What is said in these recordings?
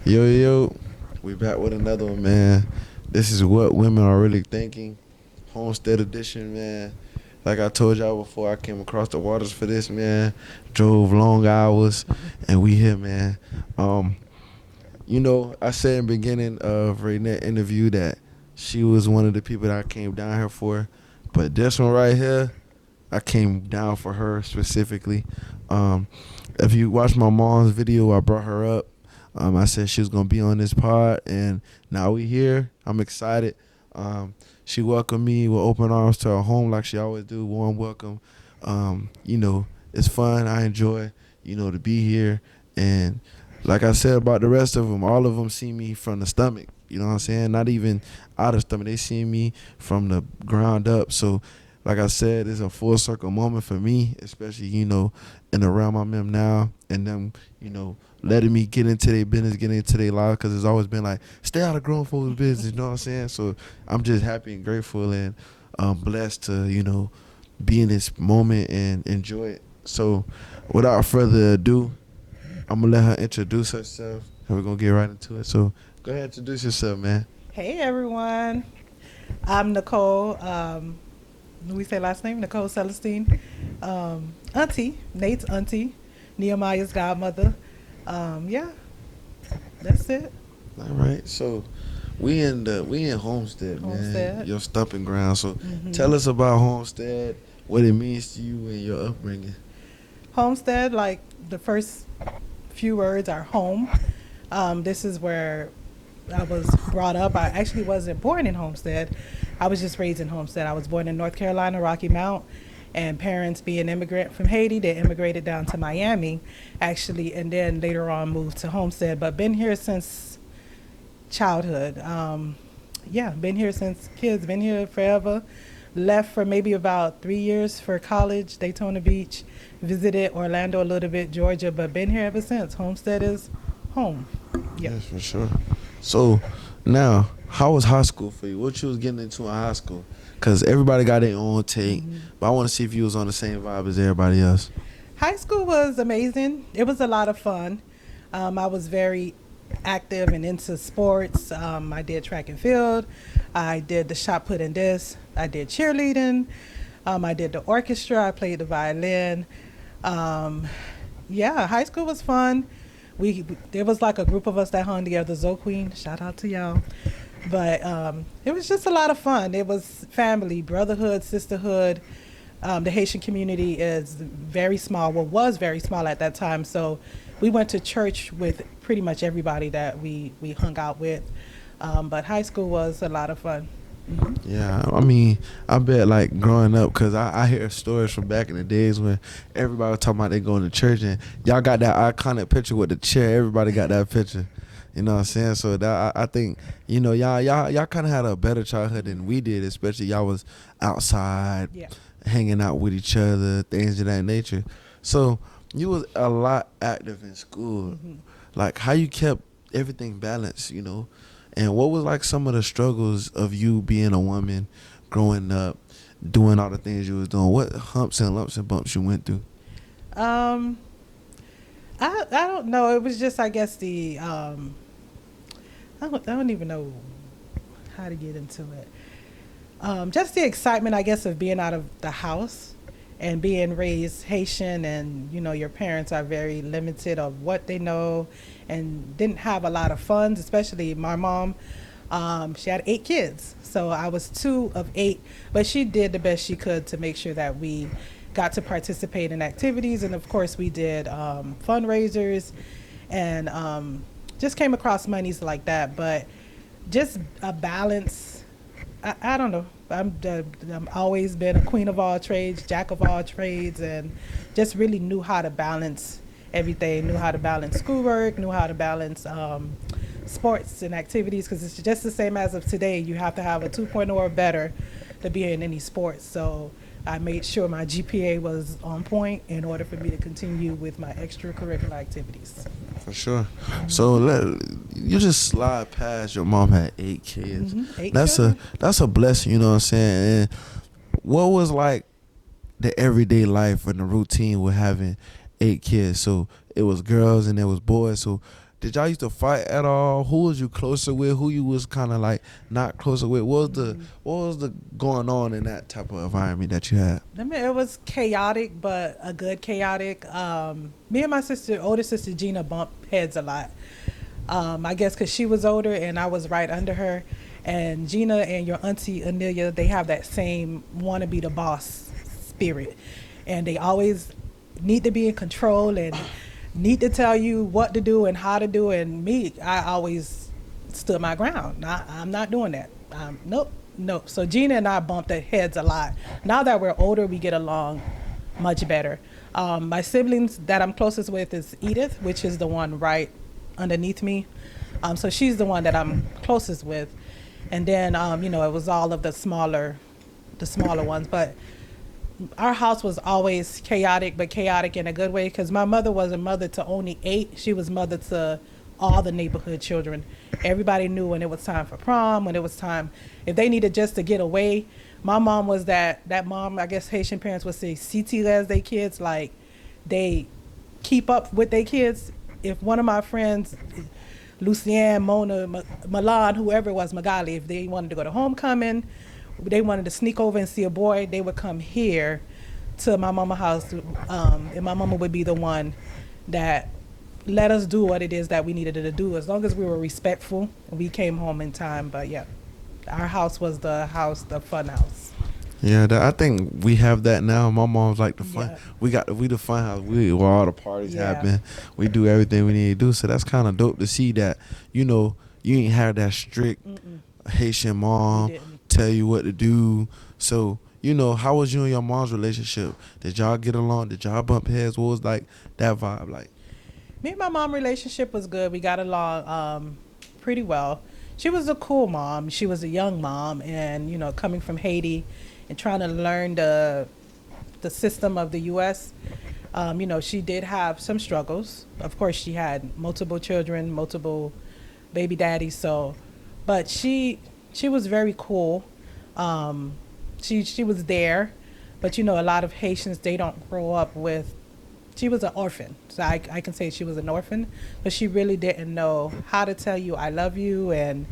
Yo, we back with another one, man. This is what women are really thinking. Homestead edition, man. Like I told y'all before, I came across the waters for this, man. Drove long hours, and we here, man. Um, I said in the beginning of Renee interview that she was one of the people that I came down here for, but this one right here, I came down for her specifically. Um, if you watch my mom's video, I brought her up. I said she was gonna be on this pod, and now we here. I'm excited. She welcomed me with open arms to her home like she always do. Warm welcome. It's fun. I enjoy, to be here. And like I said about the rest of them, all of them see me from the stomach. You know what I'm saying? Not even out of stomach. They see me from the ground up. So, like I said, it's a full circle moment for me, especially, in the realm I'm in now. And them, letting me get into their business, get into their life, because it's always been like, stay out of grown folks' business, you know what I'm saying? So I'm just happy and grateful and blessed to, be in this moment and enjoy it. So without further ado, I'm going to let her introduce herself, and we're going to get right into it. So go ahead, introduce yourself, man. Hey everyone, I'm Nicole. We say last name Nicole Celestine. Auntie, Nate's auntie, Nehemiah's godmother. Yeah, that's it. All right, so we in Homestead, man, Homestead. your stomping ground. So tell us about Homestead, what it means to you and your upbringing. Homestead, like the first few words are home. This is where I was brought up. I actually wasn't born in Homestead. I was just raised in Homestead. I was born in North Carolina, Rocky Mount, and parents being immigrant from Haiti, they immigrated down to Miami, actually, and then later on moved to Homestead. But been here since childhood. Been here since kids. Been here forever. Left for maybe about 3 years for college, Daytona Beach. Visited Orlando a little bit, Georgia, but been here ever since. Homestead is home. Yeah. Yes, for sure. So now, how was high school for you? What you was getting into in high school? Because everybody got their own take, but I want to see if you was on the same vibe as everybody else. High school was amazing. It was a lot of fun. I was very active and into sports. I did track and field. I did the shot put and disc. I did cheerleading. I did the orchestra. I played the violin. High school was fun. There was like a group of us that hung together, Zo Queen. Shout out to y'all. But it was just a lot of fun. It was family, brotherhood, sisterhood. The Haitian community is very small. Well, was very small at that time. So we went to church with pretty much everybody that we hung out with. But high school was a lot of fun. Yeah, I mean, I bet like growing up, because I hear stories from back in the days when everybody was talking about they going to church, and y'all got that iconic picture with the chair. Everybody got that picture. You know what I'm saying? So that I think, y'all kind of had a better childhood than we did, especially y'all was outside, Yeah. hanging out with each other, things of that nature. So you was a lot active in school. Like, how you kept everything balanced, And what was like some of the struggles of you being a woman, growing up, doing all the things you was doing? What humps and lumps and bumps you went through? Um, I don't know. It was just, I guess, I don't even know how to get into it. Just the excitement, I guess, of being out of the house and being raised Haitian, and your parents are very limited of what they know, and didn't have a lot of funds. Especially my mom, she had 8 kids, so I was 2 of 8, but she did the best she could to make sure that we got to participate in activities, and of course we did fundraisers, and just came across monies like that. But just a balance. I don't know. I'm always been a queen of all trades, jack of all trades, and just really knew how to balance everything. Knew how to balance schoolwork. Knew how to balance sports and activities, because it's just the same as of today. You have to have a 2.0 or better to be in any sports. So I made sure my GPA was on point in order for me to continue with my extracurricular activities. For sure. So you just slide past your mom had 8 kids. 8 That's children. a blessing, you know what I'm saying? And what was like the everyday life and the routine with having 8 kids? So it was girls and there was boys. So did y'all used to fight at all? Who was you closer with? Who you was kind of like not closer with? What was the going on in that type of environment that you had? I mean, it was chaotic, but a good chaotic. Me and my sister, older sister Gina, bumped heads a lot. I guess because she was older and I was right under her. And Gina and your auntie Amelia, they have that same want to be the boss spirit. And they always need to be in control and need to tell you what to do and how to do. And me, I always stood my ground. I'm not doing that. Nope, nope. So Gina and I bumped our heads a lot. Now that we're older, we get along much better. My siblings that I'm closest with is Edith, which is the one right underneath me. So she's the one that I'm closest with. And then, it was all of the smaller ones. But our house was always chaotic, but chaotic in a good way because my mother was a mother to only 8. She was mother to all the neighborhood children. Everybody knew when it was time for prom, when it was time, if they needed just to get away. My mom was that mom, I guess Haitian parents would say, CT-les their kids, like they keep up with their kids. If one of my friends, Lucienne, Mona, Milan, whoever it was, Magali, if they wanted to go to homecoming, they wanted to sneak over and see a boy, they would come here to my mama house, and my mama would be the one that let us do what it is that we needed to do, as long as we were respectful and we came home in time. But yeah, our house was the fun house. Yeah, I think we have that now. My mom's like the fun. Yeah. We the fun house. Where all the parties Yeah. happen. We do everything we need to do. So that's kind of dope to see that. You ain't have that strict Haitian We mom didn't. tell you what to do. So how was you and your mom's relationship? Did y'all get along? Did y'all bump heads? What was like that vibe like? Me and my mom relationship was good. We got along pretty well. She was a cool mom. She was a young mom, and coming from Haiti and trying to learn the system of the U.S. She did have some struggles. Of course, she had multiple children, multiple baby daddies. So, but she was very cool. She was there, but a lot of Haitians, they don't grow up with. She was an orphan, so I can say she was an orphan, but she really didn't know how to tell you I love you. And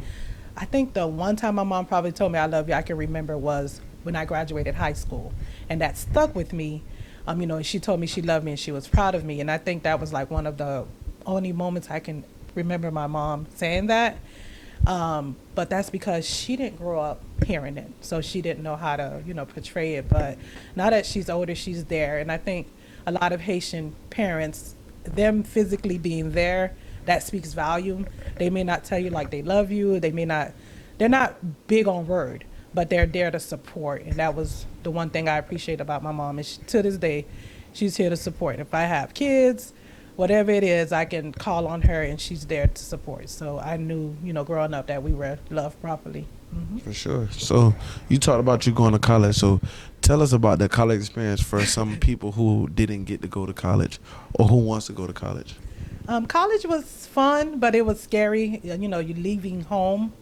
I think the one time my mom probably told me I love you, I can remember, was when I graduated high school, and that stuck with me. She told me she loved me and she was proud of me, and I think that was like one of the only moments I can remember my mom saying that. But that's because she didn't grow up hearing it, so she didn't know how to portray it. But now that she's older, she's there, and I think a lot of Haitian parents, them physically being there, that speaks volume. They may not tell you like they love you. They're not big on word, but they're there to support. And that was the one thing I appreciate about my mom is to this day, she's here to support. If I have kids, whatever it is, I can call on her and she's there to support. So I knew, growing up that we were loved properly. For sure. So you talked about you going to college. So tell us about the college experience for some people who didn't get to go to college or who wants to go to college. College was fun, but it was scary. You're leaving home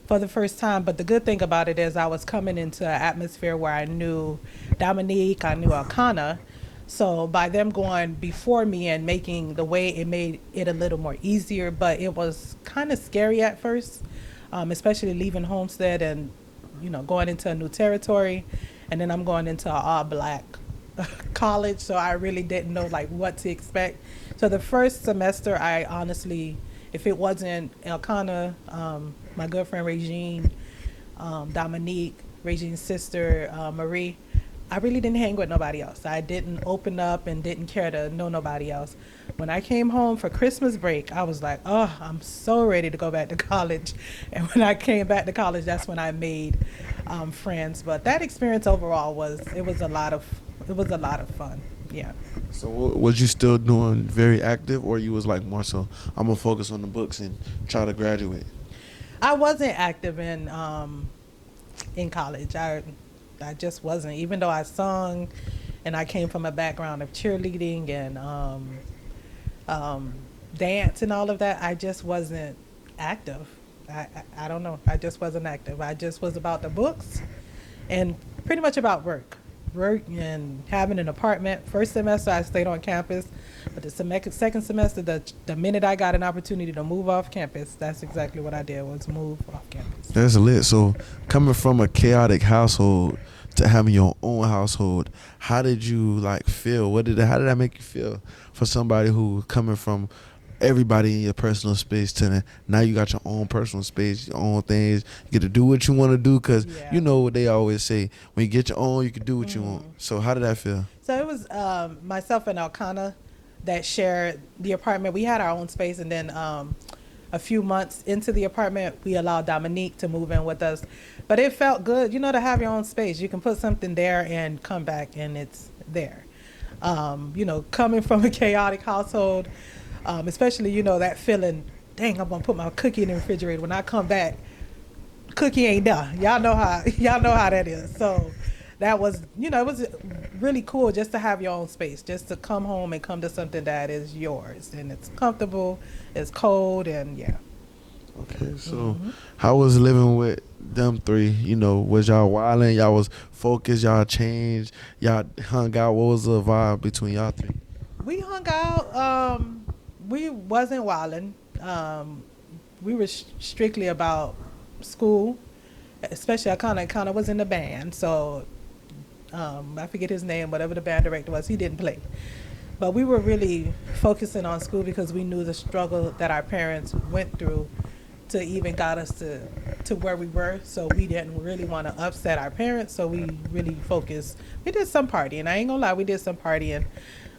for the first time. But the good thing about it is I was coming into an atmosphere where I knew Dominique, I knew Alcana. So by them going before me and making the way, it made it a little more easier. But it was kind of scary at first, especially leaving Homestead and going into a new territory, and then I'm going into an all-black college. So I really didn't know like what to expect. So the first semester, I honestly, if it wasn't Elkanah, my good friend Regine, Dominique, Regine's sister Marie, I really didn't hang with nobody else. I didn't open up and didn't care to know nobody else. When I came home for Christmas break, I was like, oh, I'm so ready to go back to college. And when I came back to college, that's when I made friends. But that experience overall was a lot of fun. Yeah. So was you still doing very active, or you was like more so I'm gonna focus on the books and try to graduate? I wasn't active in college. I just wasn't. Even though I sung, and I came from a background of cheerleading and dance and all of that, I just wasn't active. I don't know. I just wasn't active. I just was about the books and pretty much about work. work and having an apartment. First semester, I stayed on campus, but the second semester, the minute I got an opportunity to move off campus, that's exactly what I did, was move off campus. That's lit. So coming from a chaotic household to having your own household, how did you like feel? How did that make you feel for somebody who coming from everybody in your personal space to now you got your own personal space, your own things. You get to do what you want to do because Yeah. you know what they always say. When you get your own, you can do what you want. Mm. So how did that feel? So it was myself and Alcana that shared the apartment. We had our own space, and then a few months into the apartment, we allowed Dominique to move in with us. But it felt good, to have your own space. You can put something there and come back, and it's there. Coming from a chaotic household, especially, that feeling, dang, I'm going to put my cookie in the refrigerator. When I come back, cookie ain't done. Y'all know how that is. So that was, it was really cool just to have your own space, just to come home and come to something that is yours and it's comfortable, it's cold, and yeah. Okay, so how was living with them three? Was y'all wilding? Y'all was focused? Y'all changed? Y'all hung out? What was the vibe between y'all three? We hung out. We wasn't wilding. We were strictly about school, especially I kind of was in the band, so I forget his name, whatever the band director was, he didn't play. But we were really focusing on school because we knew the struggle that our parents went through to even got us to where we were. So we didn't really want to upset our parents. So we really focused. We did some partying. I ain't gonna lie, we did some partying.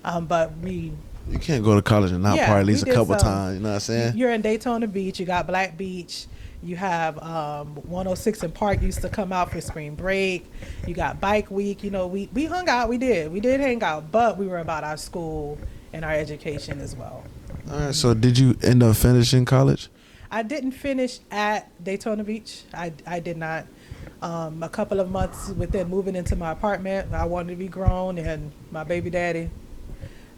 But we You can't go to college and not yeah, party at we least a did couple some. times. You know what I'm saying? You're in Daytona Beach. You got Black Beach. You have 106 in Park used to come out for spring break. You got Bike Week. We hung out. We did hang out, but we were about our school and our education as well. All right. So did you end up finishing college? I didn't finish at Daytona Beach. I did not. A couple of months within moving into my apartment, I wanted to be grown, and my baby daddy,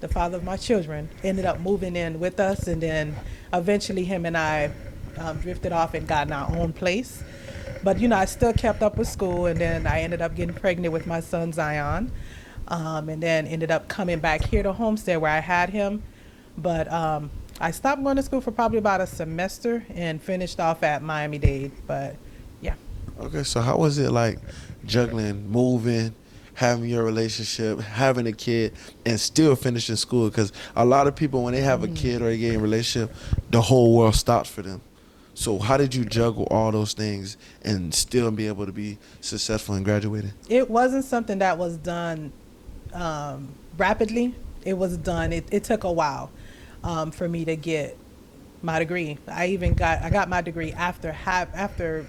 the father of my children, ended up moving in with us, and then eventually him and I drifted off and got in our own place. But I still kept up with school, and then I ended up getting pregnant with my son Zion, and then ended up coming back here to Homestead where I had him. But I stopped going to school for probably about a semester and finished off at Miami-Dade. But yeah. Okay. So how was it like juggling, moving, having your relationship, having a kid, and still finishing school? Because a lot of people, when they have a kid or they get in a relationship, the whole world stops for them. So how did you juggle all those things and still be able to be successful in graduating? It wasn't something that was done rapidly. It was done. It took a while for me to get my degree. I got my degree after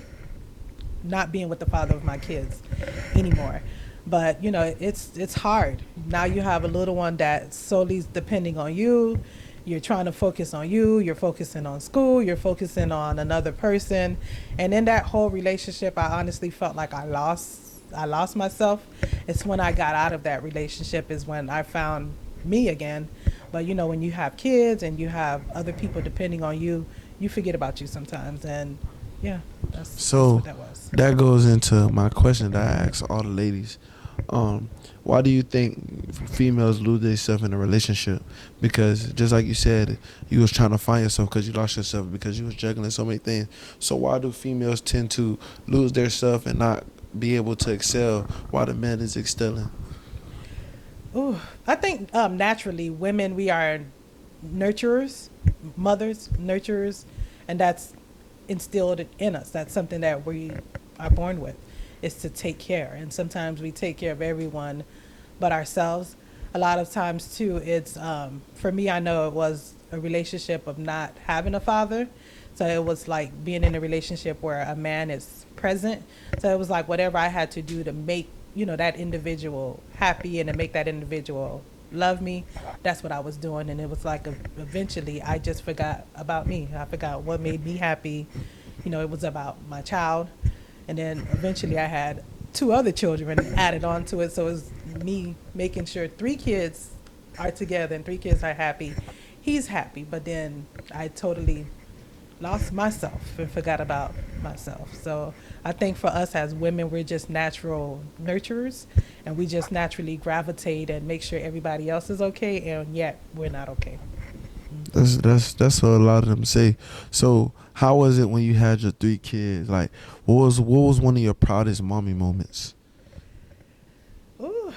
not being with the father of my kids anymore. But it's hard. Now you have a little one that solely is depending on you. You're trying to focus on you. You're focusing on school. You're focusing on another person, and in that whole relationship, I honestly felt like I lost myself. It's when I got out of that relationship is when I found me again. But when you have kids and you have other people depending on you, you forget about you sometimes. And yeah, that's So what that was. that goes into my question that I ask all the ladies. Why do you think females lose themselves in a relationship? Because just like you said, you was trying to find yourself because you lost yourself because you was juggling so many things. So why do females tend to lose their self and not be able to excel while the man is excelling? Ooh, I think naturally women, we are nurturers, mothers, nurturers, and that's instilled in us. That's something that we are born with, is to take care. And sometimes we take care of everyone but ourselves. A lot of times too, it's for me, I know it was a relationship of not having a father. So it was like being in a relationship where a man is present. So it was like whatever I had to do to make that individual happy and to make that individual love me, that's what I was doing. And it was like eventually I just forgot about me. I forgot what made me happy. It was about my child. And then eventually I had two other children added on to it. So it was me making sure 3 kids are together and 3 kids are happy. He's happy, but then I totally lost myself and forgot about myself. So I think for us as women, we're just natural nurturers, and we just naturally gravitate and make sure everybody else is okay, and yet we're not okay. That's what a lot of them say. So how was it when you had your three kids? Like, what was one of your proudest mommy moments? Ooh,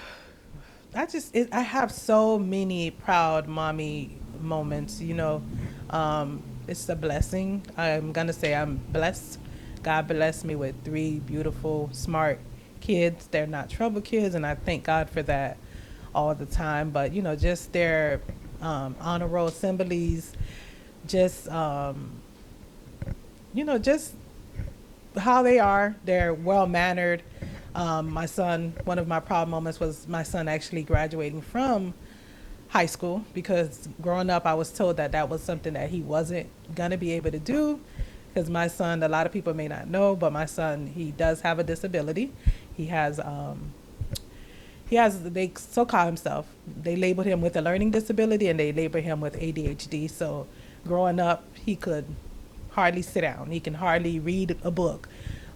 I have so many proud mommy moments. It's a blessing. I'm gonna say I'm blessed. God blessed me with three beautiful, smart kids. They're not trouble kids, and I thank God for that all the time. But just their honor roll assemblies, just just how they are. They're well mannered. My son, one of my proud moments was my son actually graduating from high school, because growing up I was told that that was something that he wasn't gonna be able to do, because my son, a lot of people may not know, but my son, he does have a disability. He has they so call himself, they labeled him with a learning disability, and they labeled him with ADHD. So growing up, he could hardly sit down, he can hardly read a book.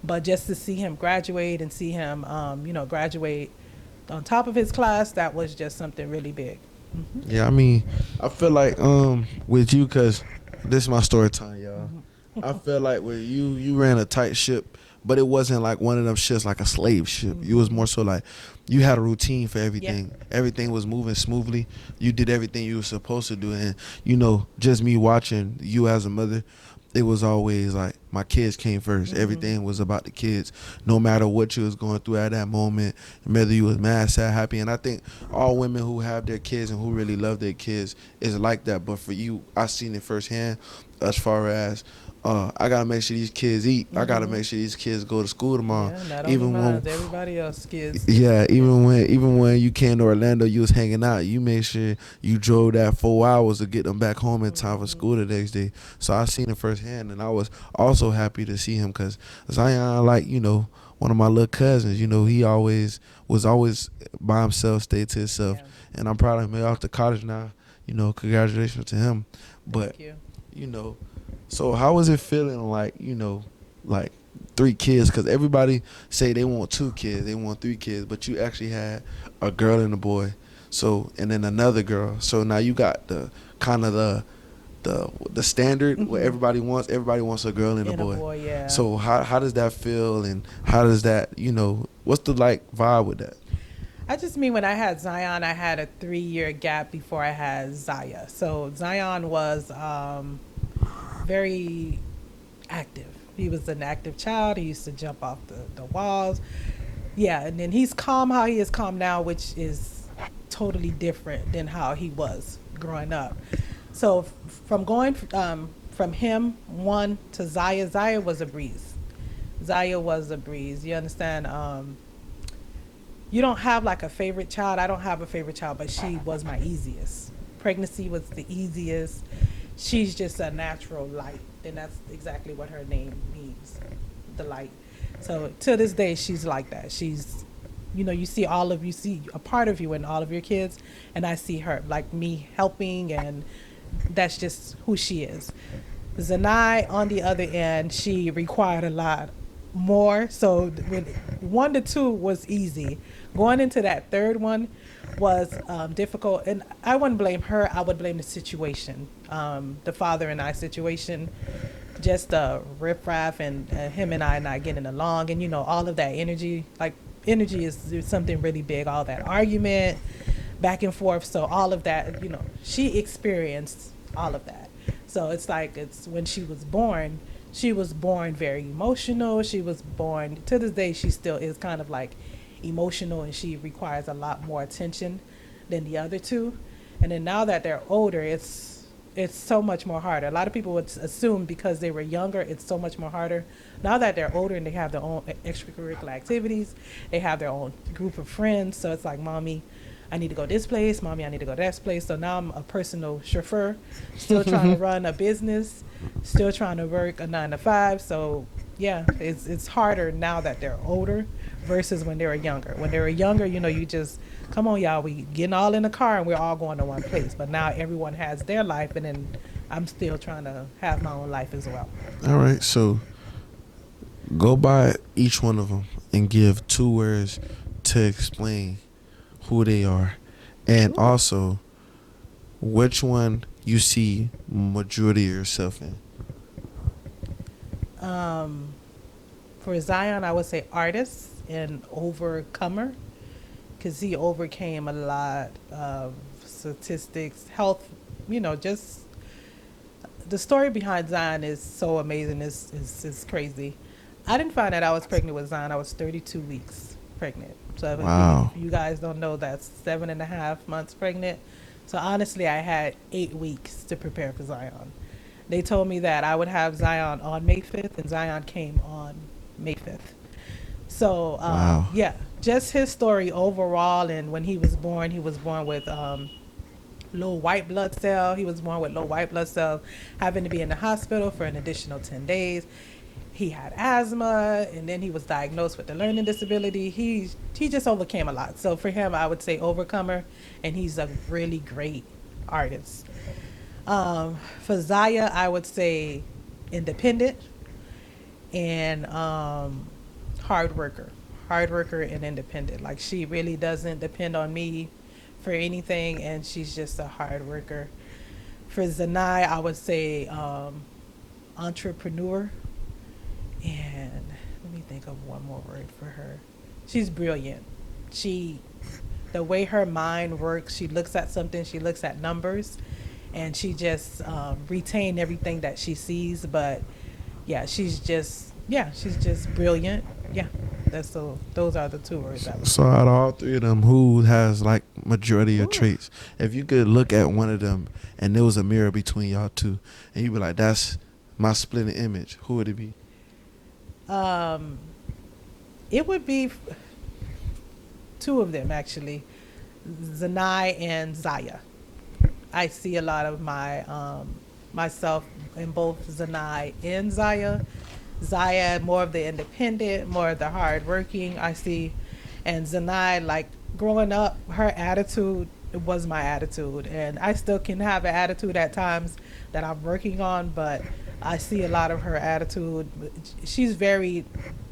But just to see him graduate and see him graduate on top of his class, that was just something really big. Hmm. Yeah, I mean, I feel like with you, cause this is my story time, y'all. I feel like with you, you ran a tight ship, but it wasn't like one of them ships like a slave ship. You was more so like you had a routine for Yeah. everything. Everything was moving smoothly. You did everything you were supposed to do, and just me watching you as a mother, it was always like my kids came 1st. Everything was about the kids, no matter what you was going through at that moment, whether you was mad, sad, happy. And I think all women who have their kids and who really love their kids is like that. But for you, I seen it firsthand, as far as I gotta make sure these kids eat. I gotta make sure these kids go to school tomorrow. Yeah, not only Even mine, when, everybody else kids. yeah, even when you came to Orlando, you was hanging out. You made sure you drove that 4 hours to get them back home in time for school the next day. So I seen it firsthand, and I was also happy to see him, because Zion, like one of my little cousins. He was always by himself, stayed to himself, Yeah. and I'm proud of him. He off to college now. Congratulations to him. But Thank you. you know, so how was it feeling like like three kids? Because everybody say they want two kids, they want three kids, but you actually had a girl and a boy. So, and then another girl. So now you got the kind of the standard what everybody wants. Everybody wants a girl and a And a boy. boy, yeah. So how does that feel, and how does that what's the like vibe with that? I just mean when I had Zion, I had a 3-year gap before I had Zaya. So Zion was very active. He was an active child. He used to jump off the walls. Yeah, and then he's calm how he is calm now, which is totally different than how he was growing up. So from going from him one to Zaya, Zaya was a breeze. Zaya was a breeze. You understand? You don't have like a favorite child. I don't have a favorite child, but she was my easiest. Pregnancy was the easiest. She's just a natural light, and that's exactly what her name means, the light. So to this day, she's like that. She's, you see a part of you in all of your kids, and I see her like me helping, and that's just who she is. Zanai, on the other end, she required a lot more. So when 1 to 2 was easy, going into that third one was difficult. And I wouldn't blame her. I would blame the situation, the father and I situation, just the riffraff and him and I not getting along, and all of that energy. Like energy is something really big. All that argument, back and forth. So all of that, she experienced all of that. So it's when she was born very emotional. She was born, to this day, she still is kind of like emotional, and she requires a lot more attention than the other two. And then now that they're older, it's so much more harder. A lot of people would assume because they were younger, it's so much more harder. Now that they're older and they have their own extracurricular activities, they have their own group of friends. So it's like, mommy, I need to go this place. Mommy, I need to go this place. So now I'm a personal chauffeur, still trying to run a business, still trying to work a 9 to 5. So yeah, it's harder now that they're older versus when they were younger. When they were younger, you just, come on, y'all, we getting all in the car and we're all going to one place. But now everyone has their life, and then I'm still trying to have my own life as well. All right, so go by each one of them and give 2 words to explain who they are, and Ooh. also which one you see majority of yourself in. Um, for Zion, I would say artist and overcomer because he overcame a lot of statistics, health, just the story behind Zion is so amazing. It's crazy. I didn't find out I was pregnant with Zion. I was 32 weeks pregnant. So Wow. if you guys don't know, that's 7.5 months pregnant. So honestly, I had 8 weeks to prepare for Zion. They told me that I would have Zion on May 5th, and Zion came on May 5th. So Wow. yeah, just his story overall, and when he was born with low white blood cell. He was born with low white blood cells, having to be in the hospital for an additional 10 days. He had asthma, and then he was diagnosed with a learning disability. He just overcame a lot. So for him, I would say overcomer, and he's a really great artist. For Zaya, I would say independent and hard worker and independent. Like she really doesn't depend on me for anything, and she's just a hard worker. For Zanai, I would say entrepreneur, and let me think of one more word for her. She's brilliant. She, the way her mind works, she looks at something, she looks at numbers, and she just retain everything that she sees. But she's just brilliant. Yeah, those are the 2 words I would So say. out of all 3 of them, who has like majority of Ooh. traits? If you could look at one of them and there was a mirror between y'all two, and you'd be like, "That's my splitting image," who would it be? Um, it would be two of them actually, Zanai and Zaya. I see a lot of myself in both Zanai and Zaya. Zaya more of the independent, more of the hardworking. I see, and Zanai like growing up, her attitude was my attitude, and I still can have an attitude at times that I'm working on, but I see a lot of her attitude. She's very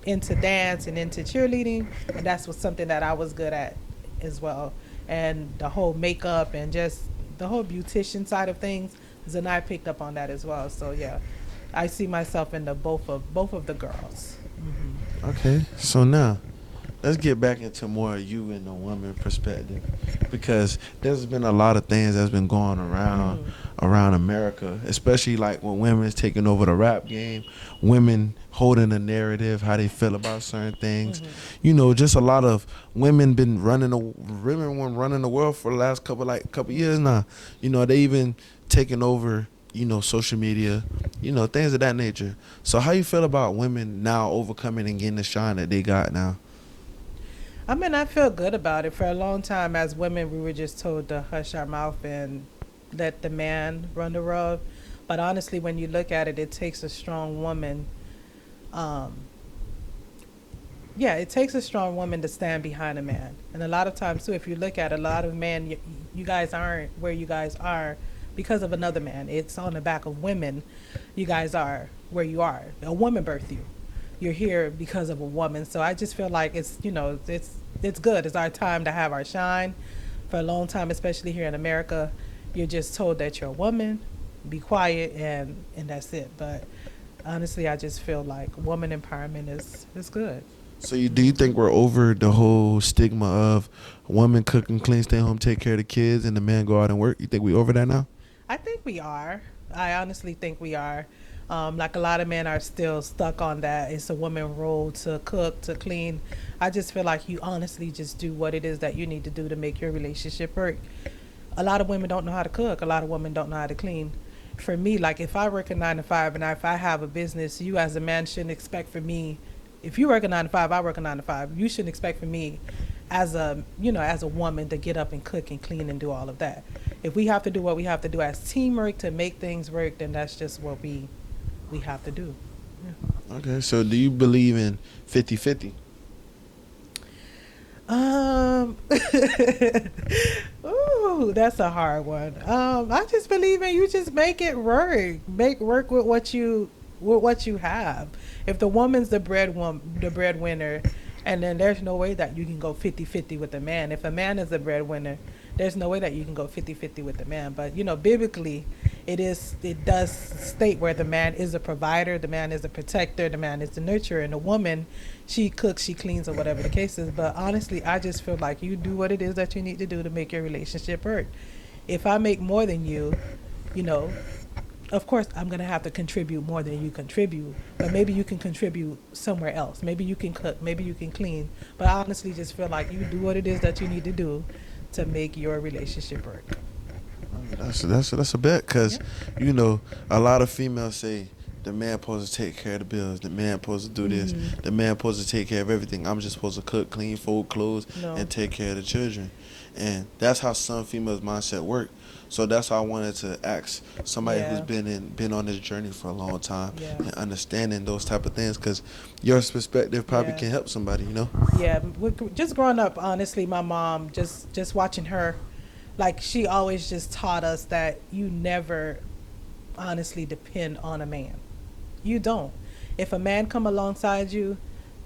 into dance and into cheerleading, and that's was something that I was good at as well. And the whole makeup and just the whole beautician side of things, Zanai picked up on that as well. So yeah, I see myself in the both of the girls. Okay, so now let's get back into more you and the woman perspective, because there's been a lot of things that's been going Mm. around America, especially like when women's taking over the rap game, women holding a narrative, how they feel about certain things. Mm-hmm. Just a lot of women running the world for the last couple years Mm-hmm. now. They even taking over. Social media, things of that nature. So, how you feel about women now overcoming and getting the shine that they got now? I mean, I feel good about it. For a long time, as women, we were just told to hush our mouth and let the man run the world. But honestly, when you look at it, it takes a strong woman. Um, yeah, it takes a strong woman to stand behind a man. And a lot of times, too, if you look at a lot of men, you guys aren't where you guys are because of another man. It's on the back of women. You guys are where you are. A woman birthed you. You're here because of a woman. So I just feel like it's good. It's our time to have our shine. For a long time, especially here in America, you're just told that you're a woman, be quiet, and that's it. But honestly, I just feel like woman empowerment is good. So, do you think we're over the whole stigma of a woman cook and clean, stay home, take care of the kids, and the man go out and work? You think we over that now? I think we are. I honestly think we are. Like a lot of men are still stuck on that. It's a woman role to cook, to clean. I just feel like you honestly just do what it is that you need to do to make your relationship work. A lot of women don't know how to cook. A lot of women don't know how to clean. For me, like if I work a 9 to 5 and if I have a business, you as a man shouldn't expect for me. If you work a 9 to 5, I work a 9 to 5. You shouldn't expect for me, as a woman, to get up and cook and clean and do all of that. If we have to do what we have to do as teamwork to make things work, then that's just what we have to do. Okay, so do you believe in 50-50? Um, ooh, Ooh, that's a hard one. I just believe in you just make it work. Make work with what you have. If the woman's the breadwinner, and then there's no way that you can go 50-50 with the man. If a man is the breadwinner, there's no way that you can go 50-50 with the man. But biblically, it does state where the man is a provider, the man is a protector, the man is the nurturer, and the woman, she cooks, she cleans, or whatever the case is. But honestly, I just feel like you do what it is that you need to do to make your relationship work. If I make more than you know, of course I'm gonna have to contribute more than you contribute, but maybe you can contribute somewhere else. Maybe you can cook, maybe you can clean. But I honestly just feel like you do what it is that you need to do to make your relationship work. That's a bet, cause Yep. a lot of females say the man supposed to take care of the bills, the man supposed to do this, Hmm. the man supposed to take care of everything. I'm just supposed to cook, clean, fold clothes, No. and take care of the children, and that's how some females' mindset work. So that's why I wanted to ask somebody who's Yeah. been on this journey for a long time Yeah. and understanding those type of things, cause your perspective probably Yeah. can help somebody. Yeah. Just growing up, honestly, my mom, just watching her, like she always just taught us that you never honestly depend on a man. You don't. If a man come alongside you,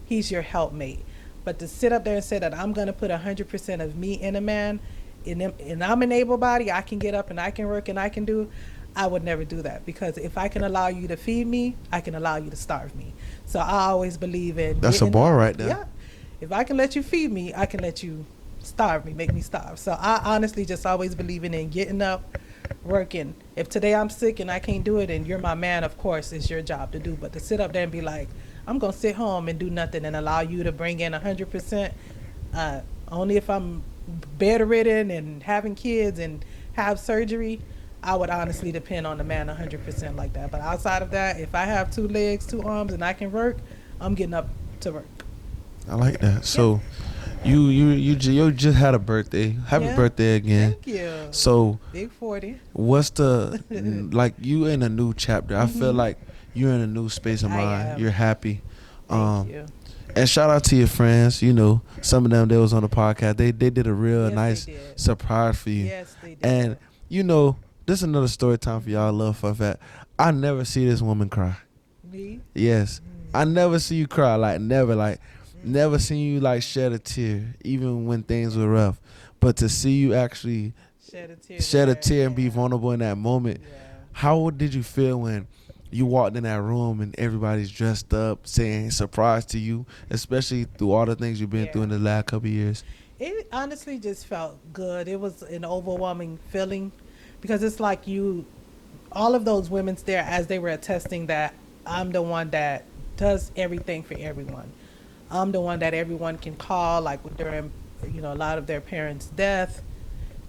he's your helpmate. But to sit up there and say that I'm gonna put 100% of me in a man, and I'm an able body, I can get up and I can work and I can do. I would never do that, because if I can allow you to feed me, I can allow you to starve me. So I always believe in That's a getting bar up. right there. Yeah. If I can let you feed me, I can let you starve me, make me starve. So I honestly just always believing in getting up, working. If today I'm sick and I can't do it and you're my man, of course it's your job to do. But to sit up there and be like, I'm gonna sit home and do nothing and allow you to bring in 100%, only if I'm bedridden and having kids and have surgery, I would honestly depend on the man 100% like that. But outside of that, if I have two legs, two arms, and I can work, I'm getting up to work. I like that. Yeah. So you just had a birthday. Happy Yeah. birthday again. Thank you. So Big 40. what's the like you in a new chapter? I feel Mhm. like you're in a new space of I mind. am. You're happy. Thank Um you. and shout out to your friends, some of them that was on the podcast. They did a real Yes, they nice did. surprise for you. Yes, they And did. this is another story time for y'all. Love fun fact. I never see this woman cry. Me? Yes. I never see you cry, like never, never Mm-mm. seen you like shed a tear, even when things were rough. But to see you actually Shed a tear shed a there. tear and be Yeah. vulnerable in that moment, Yeah. how did you feel when you walked in that room and everybody's dressed up, saying surprise to you, especially through all the things you've been through Yeah. in the last couple of years? It honestly just felt good. It was an overwhelming feeling, because it's like all of those women's there, as they were attesting that I'm the one that does everything for everyone. I'm the one that everyone can call, like during, a lot of their parents' death,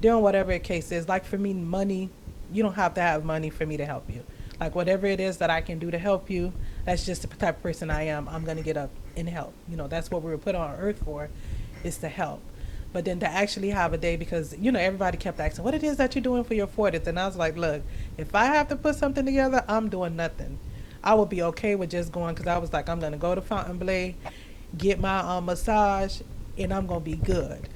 doing whatever the case is. Like for me, money, you don't have to have money for me to help you. Like whatever it is that I can do to help you, that's just the type of person I am. I'm gonna get up and help. That's what we were put on earth for, is to help. But then to actually have a day, because everybody kept asking what it is that you're doing for your 40th, and I was like, look, if I have to put something together, I'm doing nothing. I would be okay with just going, because I was like, I'm gonna go to Fontainebleau, get my massage, and I'm gonna be good.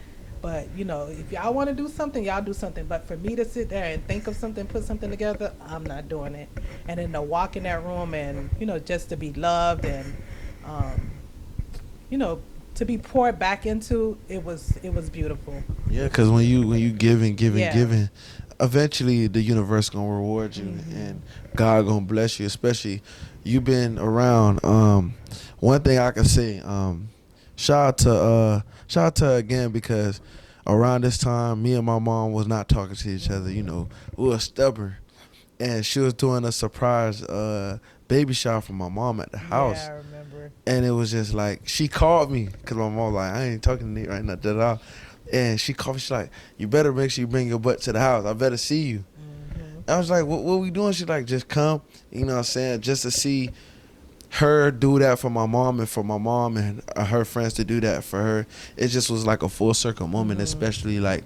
But if y'all want to do something, y'all do something. But for me to sit there and think of something, put something together, I'm not doing it. And then to walk in that room and just to be loved and um, you know to be poured back into, it was beautiful. Yeah, because when you Yeah. giving, eventually the universe gonna reward you Hmm. and God gonna bless you. Especially you been around. One thing I can say, shout out to her again, because around this time, me and my mom was not talking to each other. We were stubborn, and she was doing a surprise baby shower for my mom at the Yeah, house. I remember. And it was just like, she called me because my mom like, I ain't talking to Nate right now, and she called me. She's like, you better make sure you bring your butt to the house. I better see you. Hmm. I was like, what we doing? She's like, just come. You know what I'm saying? Just to see her do that for my mom, and for my mom and her friends to do that for her. It just was like a full circle moment, Hmm. especially like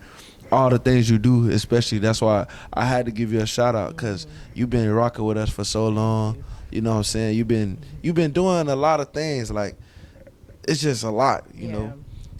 all the things you do, especially that's why I had to give you a shout out, because Hmm. you've been rocking with us for so Thank long. you. You know what I'm saying? You've been Hmm. you've been doing a lot of things. Like, it's just a lot. Yeah.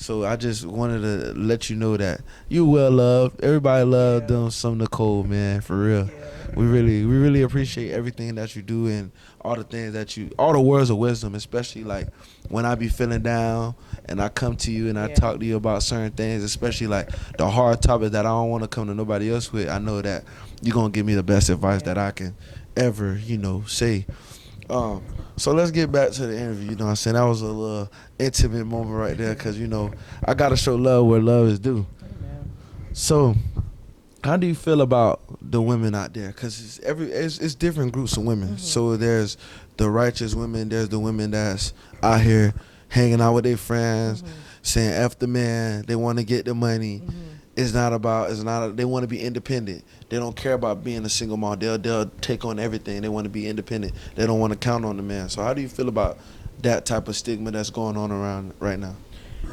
So I just wanted to let you know that you well loved. Everybody loved Yeah. them some Nicole, man, for real. Yeah. We really appreciate everything that you do and all the things that you, all the words of wisdom, especially like when I be feeling down and I come to you and I Yeah. talk to you about certain things, especially like the hard topics that I don't want to come to nobody else with. I know that you're gonna give me the best advice that Yeah. I can ever, say. Um, so let's get back to the interview. You know what I'm saying? That was a little intimate moment right there because, I got to show love where love is due. Amen. So, how do you feel about the women out there? Because it's different groups of women. Mhm. So, there's the righteous women, there's the women that's out here hanging out with their friends, Mhm. saying F the man, they want to get the money. Mhm. They want to be independent. They don't care about being a single mom. They'll take on everything. They want to be independent. They don't want to count on the man. So how do you feel about that type of stigma that's going on around right now?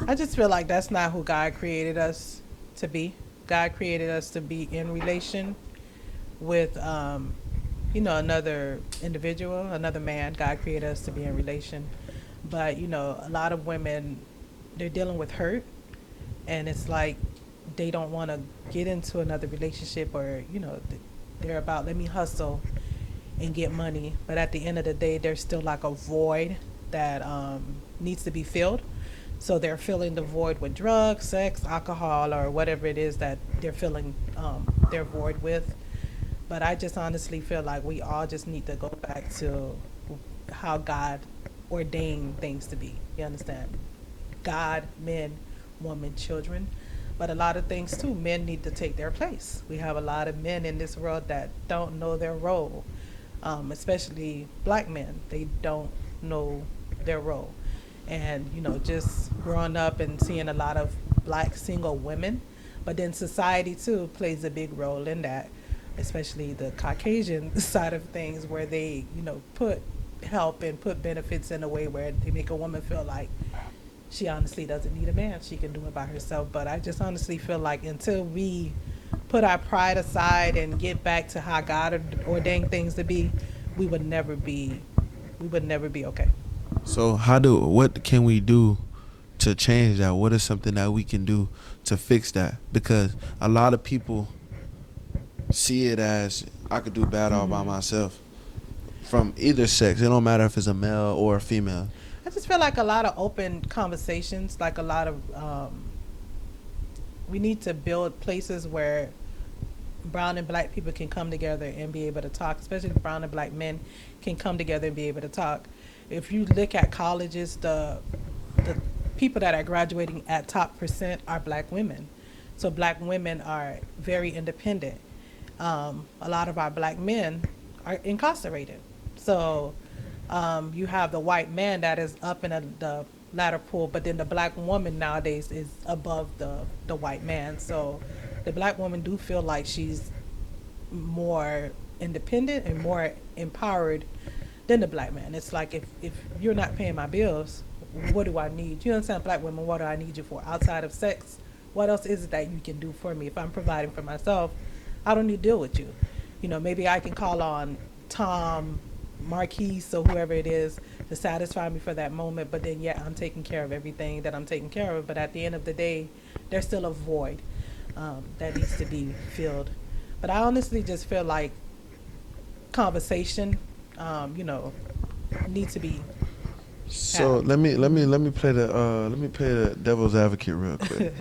I just feel like that's not who God created us to be. God created us to be in relation with, another individual, another man. God created us to be in relation. But, a lot of women, they're dealing with hurt. And it's like they don't want to get into another relationship, or, they're about, let me hustle and get money. But at the end of the day, there's still like a void that needs to be filled. So they're filling the void with drugs, sex, alcohol, or whatever it is that they're filling their void with. But I just honestly feel like we all just need to go back to how God ordained things to be. You understand? God, men, women, children. But a lot of things too, men need to take their place. We have a lot of men in this world that don't know their role, especially black men. They don't know their role. And, just growing up and seeing a lot of black single women, but then society too plays a big role in that, especially the Caucasian side of things, where they, put help and put benefits in a way where they make a woman feel like she honestly doesn't need a man. She can do it by herself. But I just honestly feel like until we put our pride aside and get back to how God ordained things to be, we would never be we would never be okay. So what can we do to change that? What is something that we can do to fix that? Because a lot of people see it as I could do bad all by Hmm. myself from either sex. It don't matter if it's a male or a female. I just feel like a lot of open conversations, like a lot of we need to build places where brown and black people can come together and be able to talk, especially brown and black men can come together and be able to talk. If you look at colleges, the people that are graduating at top percent are black women. So black women are very independent. A lot of our black men are incarcerated. So you have the white man that is up in the ladder pool, but then the black woman nowadays is above the white man. So the black woman do feel like she's more independent and more empowered than the black man. It's like if you're not paying my bills, what do I need? You understand, black women, what do I need you for? Outside of sex, what else is it that you can do for me? If I'm providing for myself, I don't need to deal with you. Maybe I can call on Tom, Marquise, or whoever it is to satisfy me for that moment, but then yeah, I'm taking care of everything that I'm taking care of. But at the end of the day, there's still a void that needs to be filled. But I honestly just feel like conversation, you know, need to be So had. let me play the devil's advocate real quick.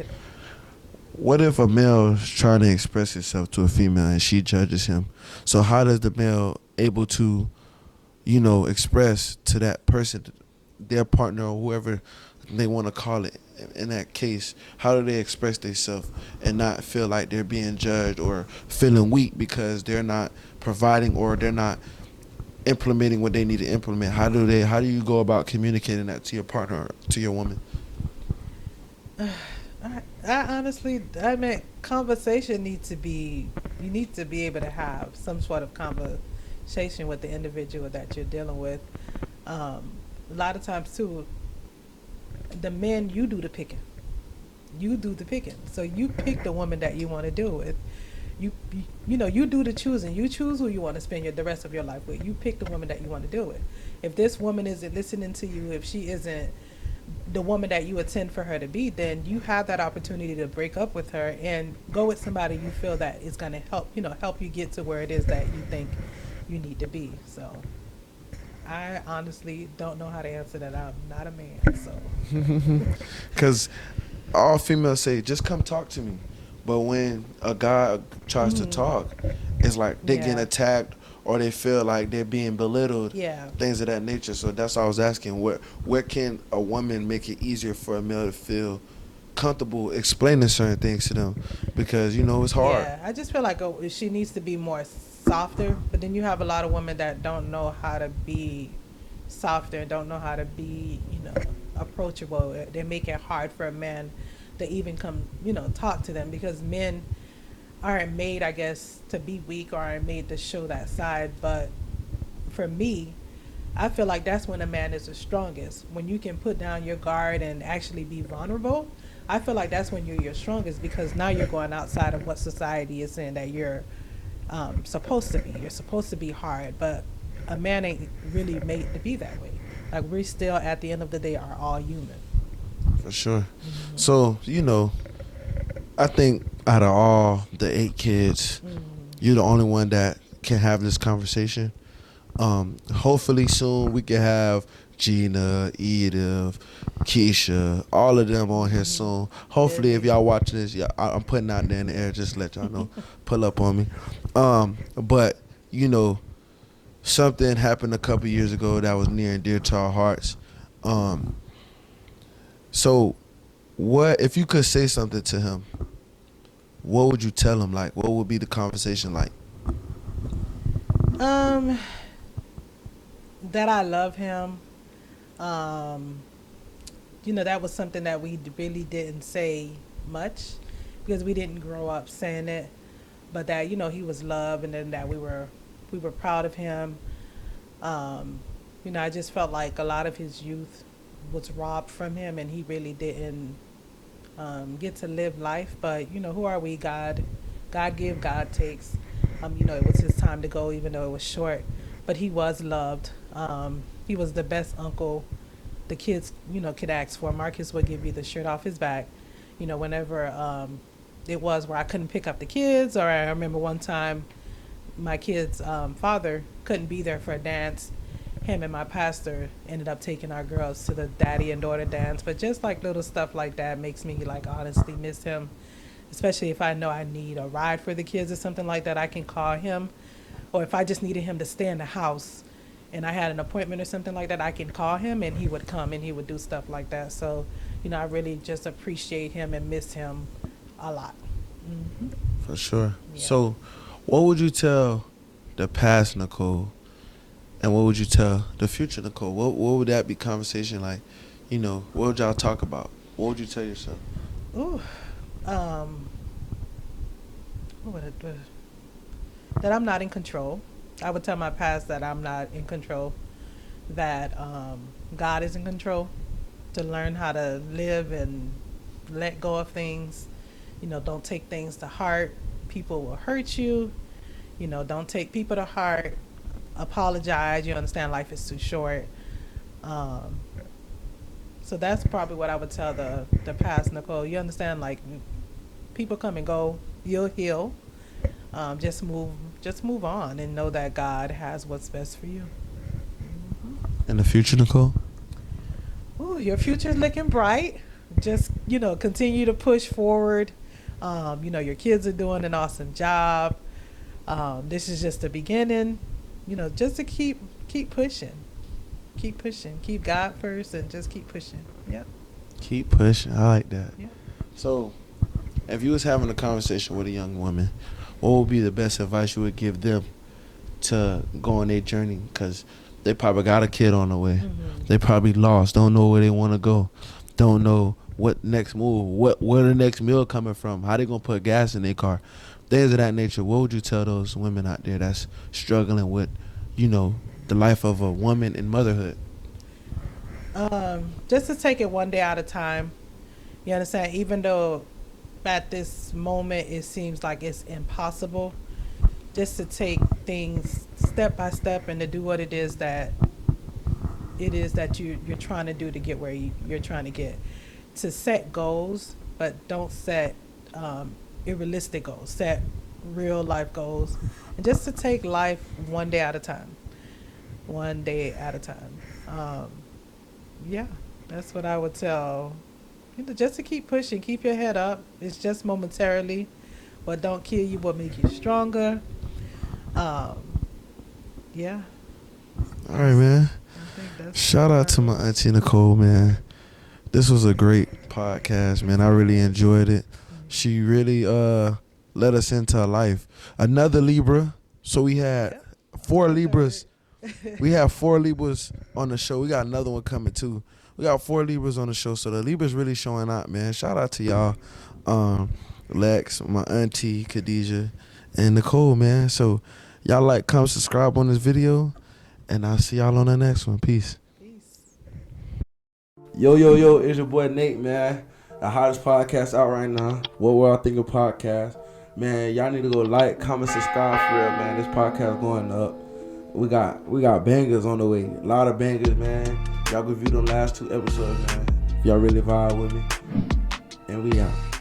What if a male is trying to express himself to a female and she judges him? So how does the male able to, express to that person, their partner or whoever they want to call it? In that case, how do they express themselves and not feel like they're being judged or feeling weak because they're not providing or they're not implementing what they need to implement? How do you go about communicating that to your partner or to your woman? I honestly, I mean, conversation needs to be, you need to be able to have some sort of conversation with the individual that you're dealing with. A lot of times, too, the men, you do the picking. You do the picking. So you pick the woman that you want to deal with. You do the choosing. You choose who you want to spend the rest of your life with. You pick the woman that you want to deal with. If this woman isn't listening to you, if she isn't the woman that you intend for her to be, then you have that opportunity to break up with her and go with somebody you feel that is going to help, help you get to where it is that you think you need to be. So I honestly don't know how to answer that. I'm not a man, so. Because all females say, just come talk to me. But when a guy tries to Mm, talk, it's like they getting yeah, attacked or they feel like they're being belittled, yeah, things of that nature. So that's why I was asking, where can a woman make it easier for a male to feel comfortable explaining certain things to them? Because, it's hard. yeah. I just feel like she needs to be more softer. But then you have a lot of women that don't know how to be softer, don't know how to be, approachable. They make it hard for a man to even come, talk to them because men aren't made, I guess, to be weak or aren't made to show that side. But for me, I feel like that's when a man is the strongest. When you can put down your guard and actually be vulnerable, I feel like that's when you're your strongest because now you're going outside of what society is saying that you're supposed to be. You're supposed to be hard, but a man ain't really made to be that way. Like we still, at the end of the day, are all human. For sure. Mm-hmm. So, I think out of all the 8 kids, Mm-hmm. you're the only one that can have this conversation. Hopefully soon we can have Gina, Edith, Keisha, all of them on here Mm-hmm. soon. Yeah, Hopefully, if y'all watching this, yeah, I'm putting out there in the air just to let y'all know. Pull up on me. But something happened a couple years ago that was near and dear to our hearts. Um, so, what if you could say something to him? What would you tell him? Like, what would be the conversation like? um, that I love him. Um, that was something that we really didn't say much because we didn't grow up saying it. But that he was loved, and then that we were proud of him. Um, I just felt like a lot of his youth was robbed from him, and he really didn't get to live life. But who are we? God give, God takes. It was his time to go, even though it was short. But he was loved. He was the best uncle the kids, could ask for. Marcus would give you the shirt off his back, whenever it was where I couldn't pick up the kids, or I remember one time my kid's father couldn't be there for a dance. Him and my pastor ended up taking our girls to the daddy and daughter dance. But just like little stuff like that makes me like honestly miss him, especially if I know I need a ride for the kids or something like that. I can call him, or if I just needed him to stay in the house and I had an appointment or something like that, I can call him and he would come and he would do stuff like that. So, I really just appreciate him and miss him a lot. Hmm. For sure. Yeah. So, what would you tell the past Nicole, and what would you tell the future Nicole? What would that be conversation like? What would y'all talk about? What would you tell yourself? Ooh. Um, what would it be? That I'm not in control. I would tell my past that I'm not in control. That God is in control. To learn how to live and let go of things. Don't take things to heart. People will hurt you. Don't take people to heart. Apologize. You understand life is too short. Um, so that's probably what I would tell the past Nicole. You understand, like people come and go. You'll heal. Just move on and know that God has what's best for you. In the future, Nicole? Ooh, your future's looking bright. Just continue to push forward. Your kids are doing an awesome job. This is just the beginning. Just to keep pushing, keep God first, and just keep pushing. Yep. Keep pushing. I like that. Yep. So, if you was having a conversation with a young woman, what would be the best advice you would give them to go on their journey? Because they probably got a kid on the way. Mm-hmm. They probably lost. Don't know where they want to go. Don't know what next move. Where the next meal coming from. How they gonna put gas in their car. Things of that nature. What would you tell those women out there that's struggling with, the life of a woman in motherhood? Just to take it one day at a time. You understand? Even though at this moment it seems like it's impossible, just to take things step by step and to do what it is that it is that you're trying to do to get where you're trying to get. To set goals, but don't set unrealistic goals. Set real life goals, and just to take life one day at a time. One day at a time. Um, yeah, that's what I would tell. Just to keep pushing, keep your head up. It's just momentarily. What don't kill you will make you stronger. Um, yeah, All right, man. I think that's Shout out to my auntie Nicole, man. This was a great podcast, man. I really enjoyed it. She really let us into her life. Another Libra. So we had Yep. 4 The Libras. third. We have 4 Libras on the show. We got another one coming too. We got 4 Libras on the show. So the Libras really showing out, man. Shout out to y'all. Lex, my auntie, Khadijah, and Nicole, man. So y'all like, comment, subscribe on this video. And I'll see y'all on the next one. Peace. Peace. Yo, it's your boy Nate, man. The hottest podcast out right now. What Will I Think of Podcast. Man, y'all need to go like, comment, subscribe for real, man. This podcast going up. We got bangers on the way. A lot of bangers, man. Y'all go view them last 2 episodes, man. If y'all really vibe with me. And we out.